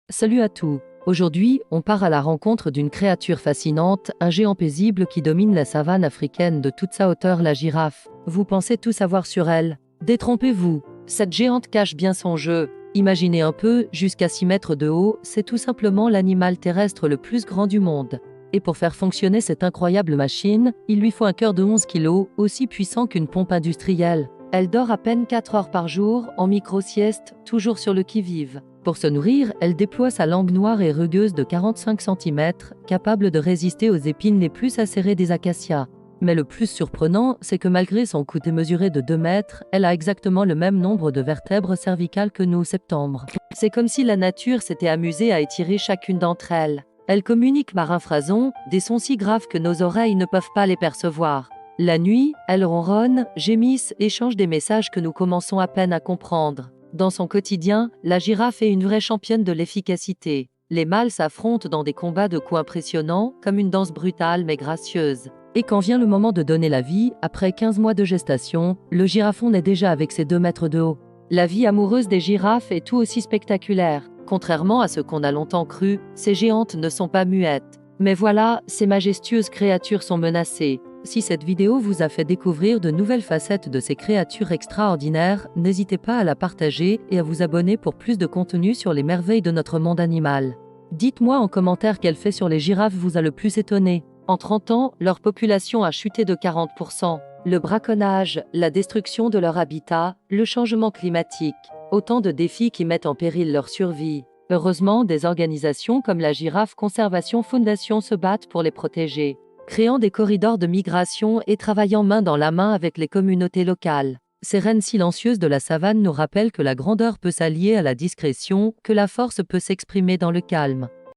Salut à tous. Aujourd'hui, on part à la rencontre d'une créature fascinante, un géant paisible qui domine la savane africaine de toute sa hauteur, la girafe. Vous pensez tout savoir sur elle? Détrompez-vous, cette géante cache bien son jeu. Imaginez un peu, jusqu'à 6 mètres de haut, c'est tout simplement l'animal terrestre le plus grand du monde. Et pour faire fonctionner cette incroyable machine, il lui faut un cœur de 11 kilos, aussi puissant qu'une pompe industrielle. Elle dort à peine 4 heures par jour, en micro-sieste, toujours sur le qui-vive. Pour se nourrir, elle déploie sa langue noire et rugueuse de 45 cm, capable de résister aux épines les plus acérées des acacias. Mais le plus surprenant, c'est que malgré son coût démesuré de 2 mètres, elle a exactement le même nombre de vertèbres cervicales que nous, septembre. C'est comme si la nature s'était amusée à étirer chacune d'entre elles. Elle communique par infrason, des sons si graves que nos oreilles ne peuvent pas les percevoir. La nuit, elles ronronnent, gémissent, échangent des messages que nous commençons à peine à comprendre. Dans son quotidien, la girafe est une vraie championne de l'efficacité. Les mâles s'affrontent dans des combats de coups impressionnants, comme une danse brutale mais gracieuse. Et quand vient le moment de donner la vie, après 15 mois de gestation, le girafon naît déjà avec ses 2 mètres de haut. La vie amoureuse des girafes est tout aussi spectaculaire. Contrairement à ce qu'on a longtemps cru, ces géantes ne sont pas muettes. Mais voilà, ces majestueuses créatures sont menacées. Si cette vidéo vous a fait découvrir de nouvelles facettes de ces créatures extraordinaires, n'hésitez pas à la partager et à vous abonner pour plus de contenu sur les merveilles de notre monde animal. Dites-moi en commentaire quel fait sur les girafes vous a le plus étonné. En 30 ans, leur population a chuté de 40%. Le braconnage, la destruction de leur habitat, le changement climatique, autant de défis qui mettent en péril leur survie. Heureusement, des organisations comme la Girafe Conservation Foundation se battent pour les protéger, créant des corridors de migration et travaillant main dans la main avec les communautés locales. Ces reines silencieuses de la savane nous rappellent que la grandeur peut s'allier à la discrétion, que la force peut s'exprimer dans le calme.